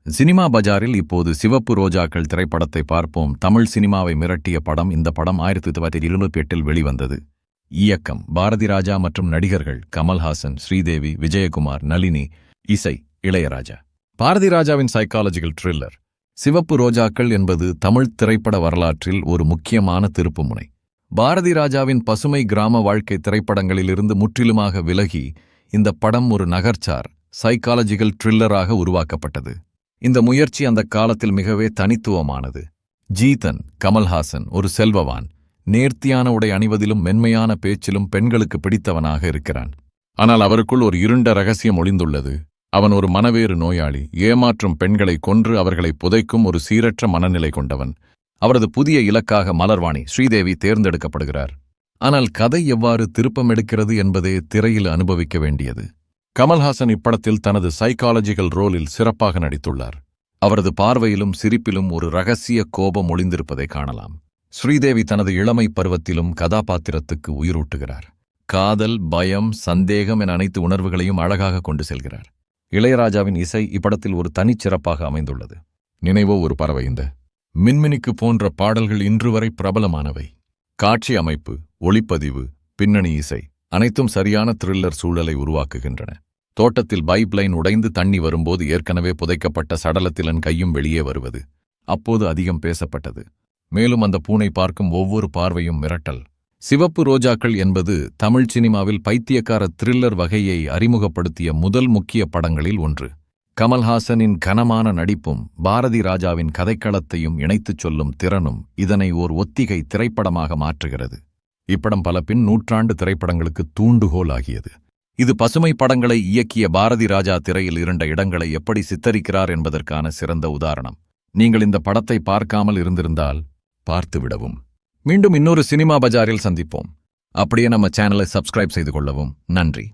Cinema பஜாரில் இப்போது சிவப்பு ரோஜாக்கள் திரைப்படத்தை பார்ப்போம். தமிழ் சினிமாவை மிரட்டிய படம். இந்த படம் 1928 வெளிவந்தது. இயக்கம் பாரதி ராஜா மற்றும் நடிகர்கள் கமல்ஹாசன், ஸ்ரீதேவி, விஜயகுமார், நளினி. இசை இளையராஜா. பாரதி ராஜாவின் சைக்காலஜிக்கல் த்ரில்லர் சிவப்பு ரோஜாக்கள் என்பது தமிழ் திரைப்பட வரலாற்றில் ஒரு முக்கியமான திருப்புமுனை. பாரதி ராஜாவின் பசுமை கிராம வாழ்க்கை திரைப்படங்களிலிருந்து முற்றிலுமாக விலகி இந்த படம் ஒரு நகர்ச்சார் சைக்காலஜிக்கல் த்ரில்லராக உருவாக்கப்பட்டது. இந்த முயற்சி அந்த காலத்தில் மிகவே தனித்துவமானது. ஜீதன் கமல்ஹாசன் ஒரு செல்வவான், நேர்த்தியான உடை அணிவதிலும் மென்மையான பேச்சிலும் பெண்களுக்கு பிடித்தவனாக இருக்கிறான். ஆனால் அவருக்குள் ஒரு இருண்ட ரகசியம் ஒளிந்துள்ளது. அவன் ஒரு மனவேறு நோயாளி, ஏமாற்றும் பெண்களை கொன்று அவர்களை புதைக்கும் ஒரு சீரற்ற மனநிலை கொண்டவன். அவரது புதிய இலக்காக மலர்வாணி ஸ்ரீதேவி தேர்ந்தெடுக்கப்படுகிறார். ஆனால் கதை எவ்வாறு திருப்பம் எடுக்கிறது என்பதே திரையில் அனுபவிக்க வேண்டியது. கமல்ஹாசன் இப்படத்தில் தனது சைக்காலஜிக்கல் ரோலில் சிறப்பாக நடித்துள்ளார். அவரது பார்வையிலும் சிரிப்பிலும் ஒரு ரகசிய கோபம் ஒளிந்திருப்பதை காணலாம். ஸ்ரீதேவி தனது இளமை பருவத்திலும் கதாபாத்திரத்துக்கு உயிரூட்டுகிறார். காதல், பயம், சந்தேகம் என அனைத்து உணர்வுகளையும் அழகாக கொண்டு செல்கிறார். இளையராஜாவின் இசை இப்படத்தில் ஒரு தனிச்சிறப்பாக அமைந்துள்ளது. நினைவோ ஒரு பறவை, இந்த மின்மினிக்கு போன்ற பாடல்கள் இன்று வரை பிரபலமானவை. காட்சி அமைப்பு, ஒளிப்பதிவு, பின்னணி இசை அனைத்தும் சரியான த்ரில்லர் சூழலை உருவாக்குகின்றன. தோட்டத்தில் பைப்லைன் உடைந்து தண்ணி வரும்போது ஏற்கனவே புதைக்கப்பட்ட சடலத்திலன் கையும் வெளியே வருவது அப்போது அதிகம் பேசப்பட்டது. மேலும் அந்த பூனை பார்க்கும் ஒவ்வொரு பார்வையும் மிரட்டல். சிவப்பு ரோஜாக்கள் என்பது தமிழ் சினிமாவில் பைத்தியக்கார த்ரில்லர் வகையை அறிமுகப்படுத்திய முதல் முக்கிய படங்களில் ஒன்று. கமல்ஹாசனின் கனமான நடிப்பும் பாரதி ராஜாவின் கதைக்களத்தையும் இணைத்துச் சொல்லும் திறனும் இதனை ஓர் ஒத்திகை திரைப்படமாக மாற்றுகிறது. இப்படம் பல பின் நூற்றாண்டு திரைப்படங்களுக்கு தூண்டுகோல் ஆகியது. இது பசுமை படங்களை இயக்கிய பாரதி ராஜா திரையில் இருண்ட இடங்களை எப்படி சித்தரிக்கிறார் என்பதற்கான சிறந்த உதாரணம். நீங்கள் இந்த படத்தை பார்க்காமல் இருந்திருந்தால் பார்த்துவிடவும். மீண்டும் இன்னொரு சினிமா பஜாரில் சந்திப்போம். அப்படியே நம்ம சேனலை சப்ஸ்கிரைப் செய்து கொள்ளவும். நன்றி.